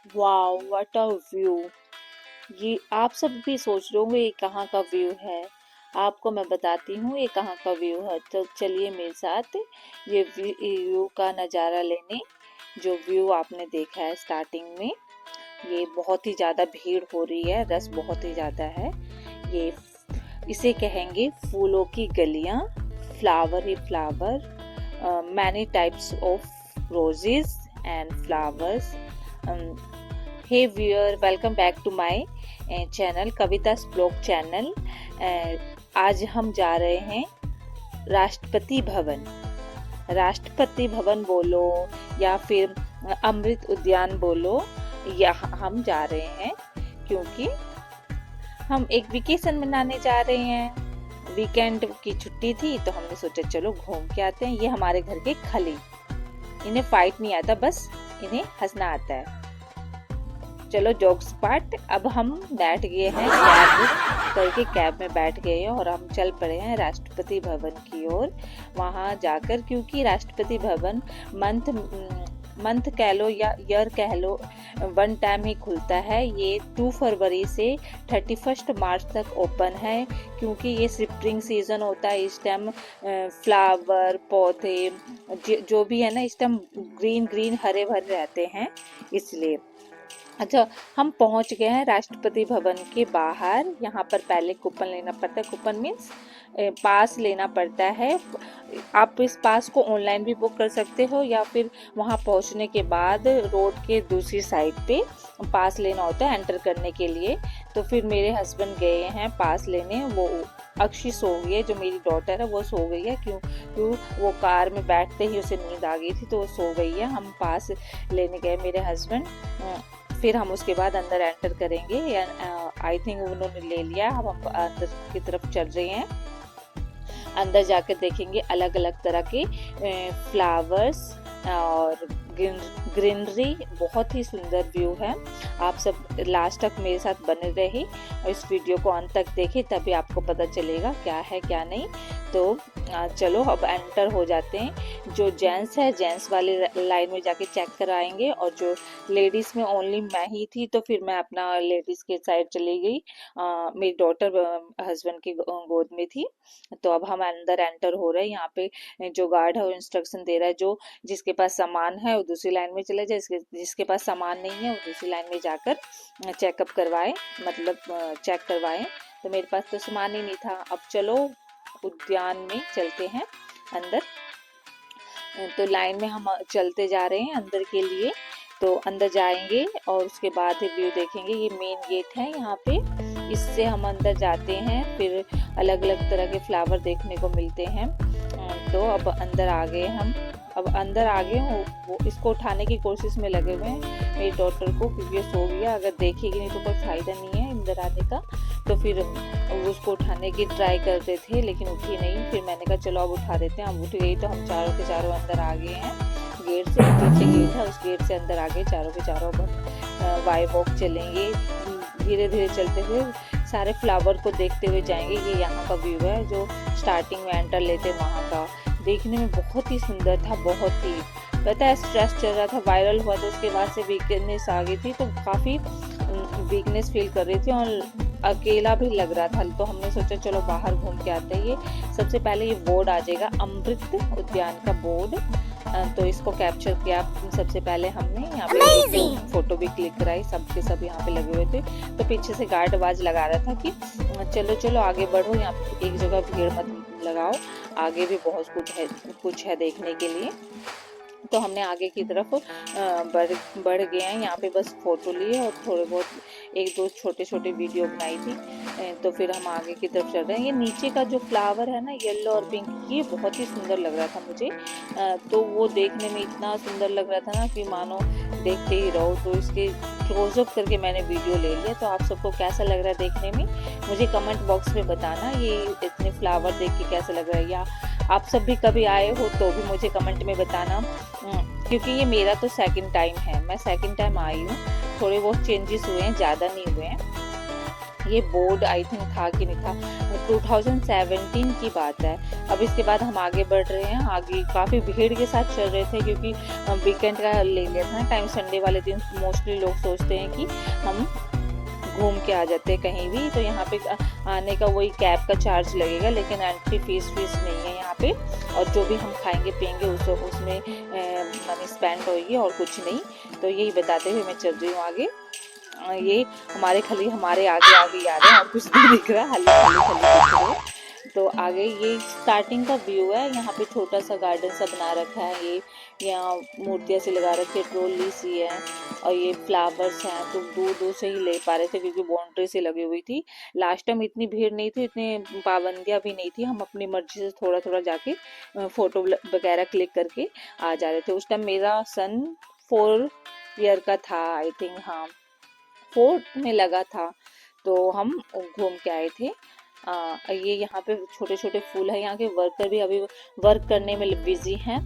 Wow what a view. ये आप सब भी सोच रहे होंगे ये कहाँ का व्यू है। आपको मैं बताती हूँ ये कहाँ का व्यू है, तो चलिए मेरे साथ ये व्यू का नज़ारा लेने। जो व्यू आपने देखा है स्टार्टिंग में, ये बहुत ही ज़्यादा भीड़ हो रही है, रस बहुत ही ज़्यादा है। ये इसे कहेंगे फूलों की गलियाँ, फ्लावर ही flower, many types of roses and flowers. Hey viewer, welcome back to my channel Kavita's blog channel. आज हम जा रहे हैं राष्ट्रपति भवन। राष्ट्रपति भवन बोलो या फिर अमृत उद्यान बोलो, यहाँ हम जा रहे हैं क्योंकि हम एक वेकेशन मनाने जा रहे हैं। वीकेंड की छुट्टी थी तो हमने सोचा चलो घूम के आते हैं। ये हमारे घर के खली, इन्हें फाइट नहीं आता, बस इन्हें हंसना आता है। चलो जोक्स पार्ट। अब हम बैठ गए हैं, कैब बुक करके कैब में बैठ गए हैं और हम चल पड़े हैं राष्ट्रपति भवन की ओर। वहाँ जाकर, क्योंकि राष्ट्रपति भवन मंथ कह लो या ईयर कह लो, वन टाइम ही खुलता है। ये 2 फरवरी से 31 मार्च तक ओपन है, क्योंकि ये स्प्रिंग सीजन होता है। इस टाइम फ्लावर पौधे जो भी है ना, इस टाइम ग्रीन ग्रीन हरे भरे रहते हैं, इसलिए। अच्छा, हम पहुंच गए हैं राष्ट्रपति भवन के बाहर। यहाँ पर पहले कूपन लेना पड़ता है। कूपन मीन्स पास लेना पड़ता है। आप इस पास को ऑनलाइन भी बुक कर सकते हो या फिर वहाँ पहुँचने के बाद रोड के दूसरी साइड पे पास लेना होता है एंटर करने के लिए। तो फिर मेरे हस्बैंड गए हैं पास लेने। वो अक्षी सो गई है, जो मेरी डॉटर है वो सो गई है, क्यों वो कार में बैठते ही उसे नींद आ गई थी तो वो सो गई है। हम पास लेने गए मेरे हस्बैंड। फिर हम उसके बाद अंदर एंटर करेंगे। आई थिंक उन्होंने ले लिया। अब हम अंदर की तरफ चल रहे हैं। अंदर जाकर देखेंगे अलग अलग तरह के फ्लावर्स और ग्रीनरी। बहुत ही सुंदर व्यू है। आप सब लास्ट तक मेरे साथ बने रहे और इस वीडियो को अंत तक देखें, तभी आपको पता चलेगा क्या है क्या नहीं। तो चलो अब एंटर हो जाते हैं। जो जेंट्स है जेंट्स वाली लाइन में जाके चेक कराएंगे, और जो लेडीज़ में ओनली मैं ही थी तो फिर मैं अपना लेडीज़ के साइड चली गई। मेरी डॉटर हस्बैंड की गोद में थी। तो अब हम अंदर एंटर हो रहे हैं। यहाँ पे जो गार्ड है वो इंस्ट्रक्शन दे रहा है, जो जिसके पास सामान है वो दूसरी लाइन में चले जाए, जिसके पास सामान नहीं है वो दूसरी लाइन में जाकर चेकअप करवाए, मतलब चेक करवाएं। तो मेरे पास तो सामान ही नहीं था। अब चलो उद्यान में चलते हैं अंदर। तो लाइन में हम चलते जा रहे हैं अंदर के लिए। तो अंदर जाएंगे और उसके बाद व्यू देखेंगे। ये मेन गेट है यहाँ पे, इससे हम अंदर जाते हैं। फिर अलग अलग तरह के फ्लावर देखने को मिलते हैं। तो अब अंदर आ गए हम। अब अंदर आ गए वो इसको उठाने की कोशिश में लगे हुए हैं मेरी डॉटर को, क्योंकि ये सो गया। अगर देखेगी नहीं तो कोई फ़ायदा नहीं है अंदर आने का। तो फिर उसको उठाने की ट्राई करते थे लेकिन उठी नहीं। फिर मैंने कहा चलो अब उठा देते हैं। अब उठ गई तो हम चारों के चारों अंदर आ गए हैं। गेट से पीछे गेट है, उस गेट से अंदर आ गए चारों के चारों। बाय वॉक चलेंगे, धीरे धीरे चलते हुए सारे फ्लावर को देखते हुए जाएंगे। ये यहाँ का व्यू है जो स्टार्टिंग में एंटर लेते वहाँ का। देखने में बहुत ही सुंदर था, बहुत ही। पता है स्ट्रेस चल रहा था, वायरल हुआ तो उसके बाद से वीकनेस आ गई थी, तो काफ़ी वीकनेस फील कर रही थी और अकेला भी लग रहा था। तो हमने सोचा चलो बाहर घूम के आते हैं। ये सबसे पहले ये बोर्ड आ जाएगा, अमृत उद्यान का बोर्ड। तो इसको कैप्चर किया सबसे पहले हमने। यहाँ पे फोटो भी क्लिक कराई, सबके सब यहाँ पे लगे हुए थे। तो पीछे से गार्ड आवाज लगा रहा था कि चलो चलो आगे बढ़ो, यहाँ पे एक जगह भीड़ मत लगाओ, आगे भी बहुत कुछ है देखने के लिए। तो हमने आगे की तरफ बढ़ गए हैं। यहाँ पे बस फोटो लिए और थोड़े बहुत एक दो छोटे छोटे वीडियो बनाई थी। तो फिर हम आगे की तरफ चल रहे हैं। ये नीचे का जो फ्लावर है ना, येलो और पिंक, ये बहुत ही सुंदर लग रहा था मुझे। तो वो देखने में इतना सुंदर लग रहा था ना कि मानो देखते ही रहो। तो इसके क्लोजअप करके मैंने वीडियो ले लिया। तो आप सबको कैसा लग रहा है देखने में, मुझे कमेंट बॉक्स में बताना। ये इतने फ्लावर देख के कैसा लग रहा है, या आप सब भी कभी आए हो तो भी मुझे कमेंट में बताना। क्योंकि ये मेरा तो सेकंड टाइम है, मैं सेकंड टाइम आई हूँ। थोड़े बहुत चेंजेस हुए हैं, ज़्यादा नहीं हुए हैं। ये बोर्ड आई थिंक था कि नहीं था, 2017 की बात है। अब इसके बाद हम आगे बढ़ रहे हैं, आगे काफ़ी भीड़ के साथ चल रहे थे क्योंकि वीकेंड का ले लिया था ना टाइम, संडे वाले दिन मोस्टली लोग सोचते हैं कि हम घूम के आ जाते हैं कहीं भी। तो यहाँ पे आने का वही कैब का चार्ज लगेगा, लेकिन एंट्री फीस नहीं है यहाँ पे, और जो भी हम खाएंगे पियेंगे उसमें मनी स्पेंड होगी और कुछ नहीं। तो यही बताते हुए मैं चल रही हूँ आगे। ये हमारे आगे आगे आ रहे हैं और कुछ नहीं दिख रहा, खाली खाली दिख रहे हैं। तो आगे ये स्टार्टिंग का व्यू है, यहाँ पे छोटा सा गार्डन सा बना रखा है, ये यहाँ मूर्तियाँ सी लगा रखी है, ट्रॉली सी है, और ये फ्लावर्स हैं। तो दूर दूर से ही ले पा रहे थे क्योंकि बाउंड्री से लगी हुई थी। लास्ट टाइम इतनी भीड़ नहीं थी, इतनी पाबंदियाँ भी नहीं थी, हम अपनी मर्जी से थोड़ा थोड़ा जाके फोटो वगैरह क्लिक करके आ जा रहे थे। उस टाइम मेरा सन 4 ईयर का था आई थिंक, हाँ 4th में लगा था। तो हम घूम के आए थे। ये यहाँ पे छोटे छोटे फूल है, यहाँ के वर्कर भी अभी वर्क करने में बिजी हैं।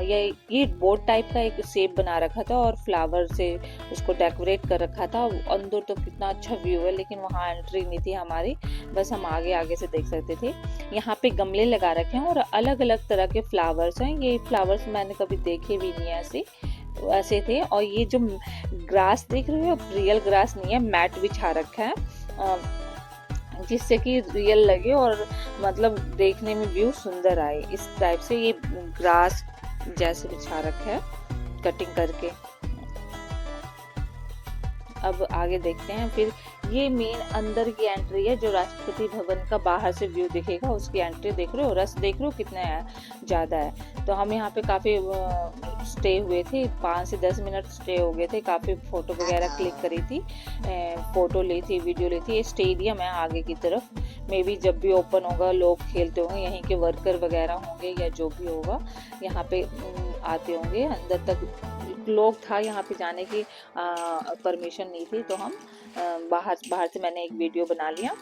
ये बोट टाइप का एक शेप बना रखा था और फ्लावर से उसको डेकोरेट कर रखा था। अंदर तो कितना अच्छा व्यू है, लेकिन वहाँ एंट्री नहीं थी हमारी, बस हम आगे आगे से देख सकते थे। यहाँ पे गमले लगा रखे हैं और अलग अलग तरह के फ्लावर्स हैं। ये फ्लावर्स मैंने कभी देखे भी नहीं ऐसे थे। और ये जो ग्रास देख रहे हो, रियल ग्रास नहीं है, मैट बिछा रखा है जिससे कि रियल लगे और मतलब देखने में व्यू सुंदर आए। इस टाइप से ये ग्रास जैसे बिछा रखा है कटिंग करके। अब आगे देखते हैं। फिर ये मेन अंदर की एंट्री है, जो राष्ट्रपति भवन का बाहर से व्यू दिखेगा, उसकी एंट्री देख रहे हो, रस देख रहे हो कितना ज़्यादा है। तो हम यहाँ पे काफ़ी स्टे हुए थे, 5 से 10 मिनट स्टे हो गए थे। काफ़ी फ़ोटो वगैरह क्लिक करी थी, फ़ोटो ली थी, वीडियो ली थी। ये स्टेडियम है आगे की तरफ, मे बी जब भी ओपन होगा लोग खेलते होंगे, यहीं के वर्कर वगैरह होंगे या जो भी होगा यहाँ पे आते होंगे। अंदर तक लोग था, यहाँ पे जाने की परमिशन नहीं थी, तो हम बाहर से मैंने एक वीडियो बना लिया।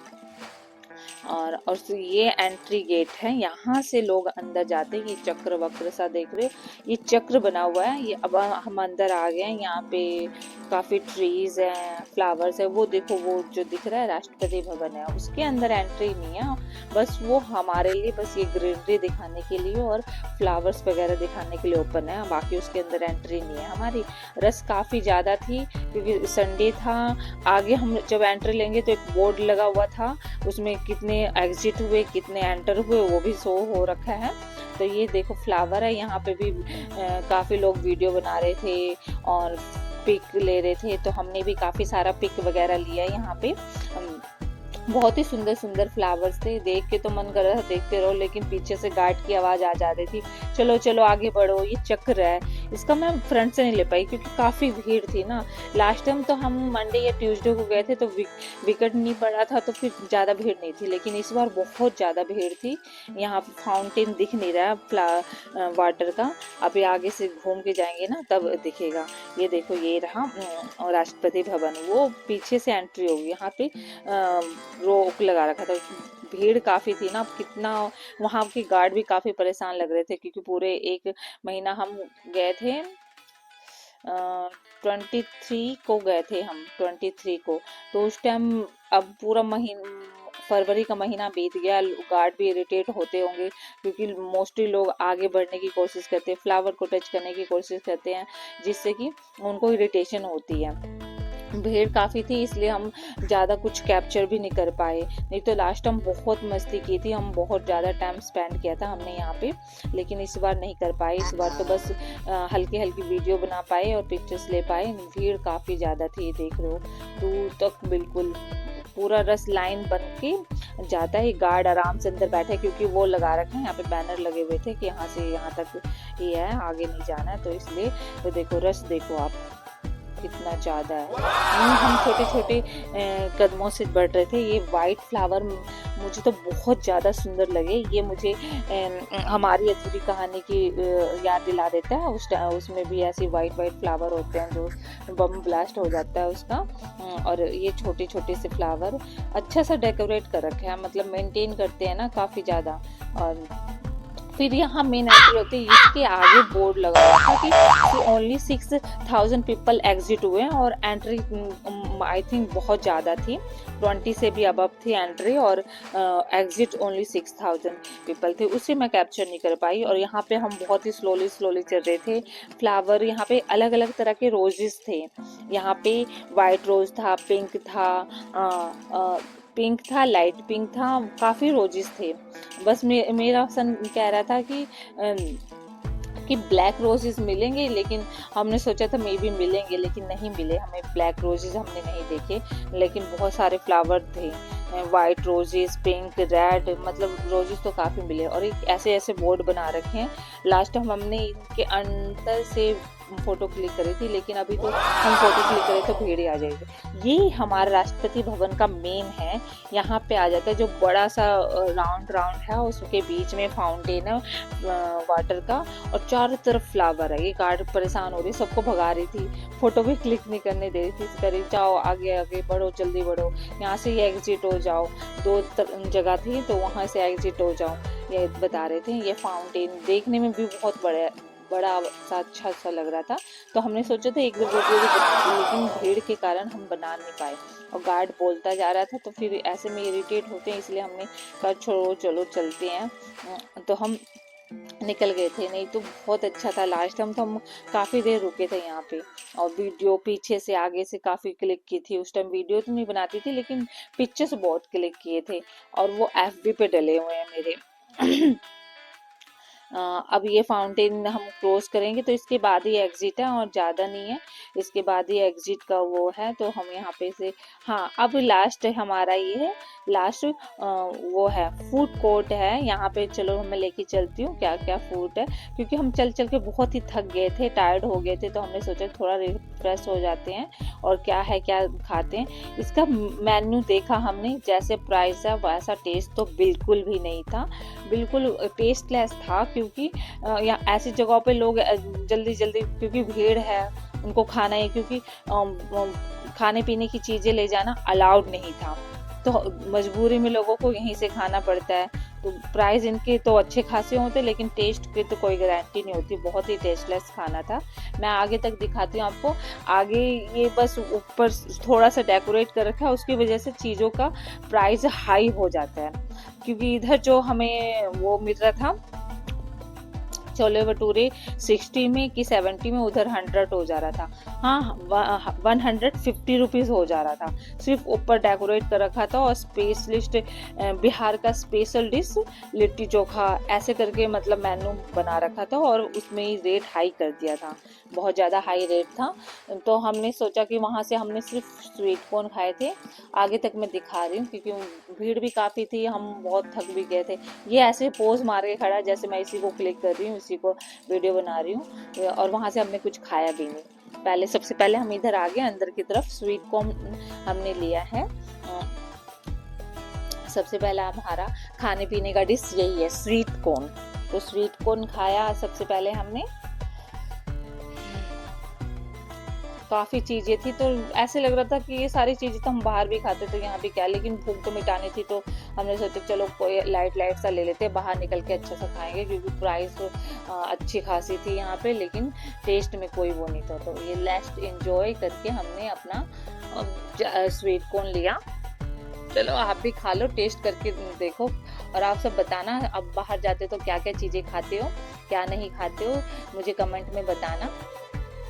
और ये एंट्री गेट है, यहाँ से लोग अंदर जाते हैं। ये चक्र वक्र सा देख रहे हो, ये चक्र बना हुआ है। ये अब हम अंदर आ गए हैं। यहाँ पे काफ़ी ट्रीज हैं, फ्लावर्स है। वो देखो, वो जो दिख रहा है राष्ट्रपति भवन है, उसके अंदर एंट्री नहीं है, बस वो हमारे लिए बस ये ग्रीनरी दिखाने के लिए और फ्लावर्स वगैरह दिखाने के लिए ओपन है। बाकी उसके अंदर एंट्री नहीं है हमारी। रश काफ़ी ज़्यादा थी क्योंकि संडे था। आगे हम जब एंट्री लेंगे तो एक बोर्ड लगा हुआ था, उसमें कितने एग्जिट हुए कितने एंटर हुए वो भी शो हो रखा है। तो ये देखो फ्लावर है, यहाँ पे भी काफ़ी लोग वीडियो बना रहे थे और पिक ले रहे थे, तो हमने भी काफ़ी सारा पिक वगैरह लिया यहाँ पे। बहुत ही सुंदर सुंदर फ्लावर्स थे, देख के तो मन कर रहा था देखते रहो, लेकिन पीछे से गार्ड की आवाज़ आ जा रही थी, चलो चलो आगे बढ़ो। ये चक्र है, इसका मैं फ्रंट से नहीं ले पाई क्योंकि काफ़ी भीड़ थी ना। लास्ट टाइम तो हम मंडे या ट्यूसडे को गए थे तो विकेट नहीं पड़ा था, तो फिर ज़्यादा भीड़ नहीं थी, लेकिन इस बार बहुत ज़्यादा भीड़ थी। यहाँ फाउंटेन दिख नहीं रहा वाटर का, अभी आगे से घूम के जाएंगे ना तब दिखेगा। ये देखो, ये रहा राष्ट्रपति भवन, वो पीछे से एंट्री होगी। यहाँ पे रोक लगा रखा था, भीड़ काफ़ी थी ना। कितना वहाँ के गार्ड भी काफ़ी परेशान लग रहे थे क्योंकि पूरे 1 महीना हम गए थे, 23 को गए थे हम, 23 को। तो उस टाइम अब पूरा फरवरी का महीना बीत गया। गार्ड भी इरिटेट होते होंगे क्योंकि मोस्टली लोग आगे बढ़ने की कोशिश करते हैं, फ्लावर को टच करने की कोशिश करते हैं, जिससे कि उनको इरिटेशन होती है। भीड़ काफ़ी थी इसलिए हम ज़्यादा कुछ कैप्चर भी नहीं कर पाए, नहीं तो लास्ट टाइम बहुत मस्ती की थी, हम बहुत ज़्यादा टाइम स्पेंड किया था हमने यहाँ पे, लेकिन इस बार नहीं कर पाए। इस बार तो बस हल्की हल्की वीडियो बना पाए और पिक्चर्स ले पाए। भीड़ काफ़ी ज़्यादा थी, देख रहे हो दूर तक बिल्कुल पूरा रस लाइन बन के जाता है। गार्ड आराम से अंदर बैठे क्योंकि वो लगा रखे हैं, यहाँ पे बैनर लगे हुए थे कि यहाँ से यहाँ तक ये है, आगे नहीं जाना है, तो इसलिए। तो देखो रस देखो आप कितना ज़्यादा है। हम छोटे छोटे कदमों से बढ़ रहे थे। ये वाइट फ्लावर मुझे तो बहुत ज़्यादा सुंदर लगे, ये मुझे हमारी अधूरी कहानी की याद दिला देता है। उसमें भी ऐसे वाइट फ्लावर होते हैं जो बम ब्लास्ट हो जाता है उसका। और ये छोटे छोटे से फ्लावर अच्छा सा डेकोरेट कर रखे हैं, मतलब मेंटेन करते हैं ना काफ़ी ज़्यादा। और फिर यहाँ मेन एंट्री होती है, इसके आगे बोर्ड लगा हुआ था कि ओनली 6,000 पीपल एग्जिट हुए और एंट्री आई थिंक बहुत ज़्यादा थी, 20 से भी अबव थी एंट्री, और एग्जिट ओनली 6,000 पीपल थे। उसे मैं कैप्चर नहीं कर पाई। और यहाँ पे हम बहुत ही स्लोली स्लोली चल रहे थे। फ्लावर यहाँ पे अलग अलग तरह के रोजेस थे। यहाँ पे वाइट रोज था, पिंक था, पिंक था, लाइट पिंक था, काफ़ी रोजेस थे। बस मेरा सन कह रहा था कि ब्लैक रोजेस मिलेंगे, लेकिन हमने सोचा था मे बी मिलेंगे, लेकिन नहीं मिले हमें। ब्लैक रोजेस हमने नहीं देखे, लेकिन बहुत सारे फ्लावर थे, वाइट रोजेस, पिंक, रेड, मतलब रोजेस तो काफ़ी मिले। और एक ऐसे ऐसे बोर्ड बना रखे हैं। लास्ट टाइम हमने इनके अंदर से फोटो क्लिक करी थी, लेकिन अभी तो हम फोटो क्लिक करें तो भीड़ ही आ जाएगी। ये हमारा राष्ट्रपति भवन का मेन है। यहाँ पे आ जाता है, जो बड़ा सा राउंड राउंड है, उसके बीच में फाउंटेन है वाटर का, और चारों तरफ फ्लावर है। ये गार्ड परेशान हो रही, सबको भगा रही थी, फोटो भी क्लिक नहीं करने दे रही थी। करी जाओ, आगे आगे बढ़ो, जल्दी बढ़ो, यहाँ से ये एग्जिट हो जाओ। दो जगह थी तो वहाँ से एग्जिट हो जाओ, ये बता रहे थे। ये फाउंटेन देखने में भी बहुत बड़ा सा अच्छा सा लग रहा था। तो हमने सोचा था एक दो वीडियो भी बनाएंगे, लेकिन भीड़ के कारण हम बना नहीं पाए, और गार्ड बोलता जा रहा था, तो फिर ऐसे में इरिटेट होते हैं, इसलिए हमने कहा छोड़ो, चलो चलते हैं। तो हम निकल गए थे। नहीं तो बहुत अच्छा था। लास्ट टाइम तो हम काफ़ी देर रुके थे यहाँ पे, और वीडियो पीछे से आगे से काफ़ी क्लिक की थी। उस टाइम वीडियो तो नहीं बनाती थी, लेकिन पिक्चर्स बहुत क्लिक किए थे, और वो FB पे डले हुए हैं मेरे। अब ये फाउंटेन हम क्लोज करेंगे तो इसके बाद ही एग्जिट है, और ज़्यादा नहीं है, इसके बाद ही एग्जिट का वो है। तो हम यहाँ पे से, हाँ, अब लास्ट हमारा ये है, लास्ट वो है फूड कोर्ट है यहाँ पे। चलो मैं लेके चलती हूँ क्या क्या फूड है, क्योंकि हम चल चल के बहुत ही थक गए थे, टायर्ड हो गए थे, तो हमने सोचा थोड़ा रिफ्रेश हो जाते हैं और क्या है क्या खाते हैं। इसका मेन्यू देखा हमने, जैसे प्राइस है वैसा टेस्ट तो बिल्कुल भी नहीं था, बिल्कुल टेस्टलेस था। क्योंकि या ऐसी जगहों पे लोग जल्दी जल्दी, क्योंकि भीड़ है, उनको खाना है, क्योंकि खाने पीने की चीज़ें ले जाना अलाउड नहीं था, तो मजबूरी में लोगों को यहीं से खाना पड़ता है। तो प्राइस इनके तो अच्छे खासे होते, लेकिन टेस्ट की तो कोई गारंटी नहीं होती। बहुत ही टेस्टलेस खाना था। मैं आगे तक दिखाती हूँ आपको। आगे ये बस ऊपर थोड़ा सा डेकोरेट कर रखा है, उसकी वजह से चीज़ों का प्राइस हाई हो जाता है। क्योंकि इधर जो हमें वो मिल रहा था छोले भटूरे 60 में कि 70 में, उधर 100 हो जा रहा था। हाँ, 150 रुपीज़ हो जा रहा था। सिर्फ ऊपर डेकोरेट कर रखा था, और स्पेशलिस्ट बिहार का स्पेशल डिश लिट्टी चोखा ऐसे करके मतलब मेन्यू बना रखा था, और उसमें ही रेट हाई कर दिया था, बहुत ज़्यादा हाई रेट था। तो हमने सोचा कि वहाँ से हमने सिर्फ स्वीट कॉर्न खाए थे। आगे तक मैं दिखा रही हूँ, क्योंकि भीड़ भी काफ़ी थी, हम बहुत थक भी गए थे। ये ऐसे पोज मार के खड़ा, जैसे मैं इसी को क्लिक कर रही हूँ, इसी को वीडियो बना रही हूँ। और वहाँ से हमने कुछ खाया भी नहीं। सबसे पहले हम इधर आ गए अंदर की तरफ, स्वीट कॉर्न हमने लिया है। सबसे पहला हमारा खाने पीने का डिश यही है, स्वीट कॉर्न। तो स्वीट कॉर्न खाया सबसे पहले हमने। काफ़ी चीज़ें थी, तो ऐसे लग रहा था कि ये सारी चीज़ें तो हम बाहर भी खाते थे, यहाँ भी क्या, लेकिन भूख तो मिटानी थी, तो हमने सोचा चलो कोई लाइट लाइट सा ले लेते हैं, बाहर निकल के अच्छा सा खाएंगे, क्योंकि प्राइस अच्छी खासी थी यहाँ पे, लेकिन टेस्ट में कोई वो नहीं था। तो ये लास्ट इंजॉय करके हमने अपना स्वीट कॉर्न लिया। चलो आप भी खा लो, टेस्ट करके देखो, और आप सब बताना अब बाहर जाते तो क्या क्या चीज़ें खाते हो, क्या नहीं खाते हो, मुझे कमेंट में बताना।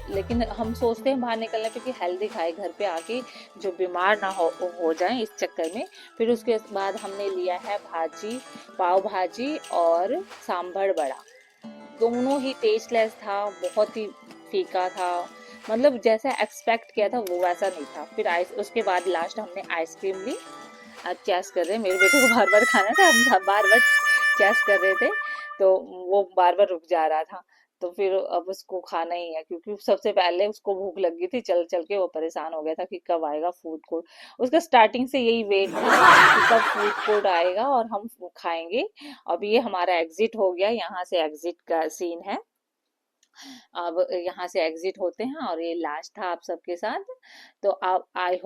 लेकिन हम सोचते हैं बाहर निकलने पे कि हेल्दी खाए, घर पे आके जो बीमार ना हो जाए इस चक्कर में। फिर उसके बाद हमने लिया है भाजी, पाव भाजी और सांभर बड़ा। दोनों ही टेस्टलेस था, बहुत ही फीका था, मतलब जैसा एक्सपेक्ट किया था वो वैसा नहीं था। फिर उसके बाद लास्ट हमने आइसक्रीम ली। अब चैस कर रहे हैं, मेरे बेटे को बार बार खाना था, हम बार बार चैस कर रहे थे, तो वो बार बार रुक जा रहा था। तो फिर अब उसको खाना ही है, क्योंकि सबसे पहले उसको भूख लग गई थी, चल चल के वो परेशान हो गया था कि कब आएगा फूड कोर्ट। उसका स्टार्टिंग से यही वेट था कि कब फूड कोर्ट आएगा और हम खाएंगे। अब ये हमारा एग्जिट हो गया, यहाँ से एग्जिट का सीन है। अब यहाँ से एग्जिट होते हैं, और ये लास्ट था आप सबके साथ। तो आप आई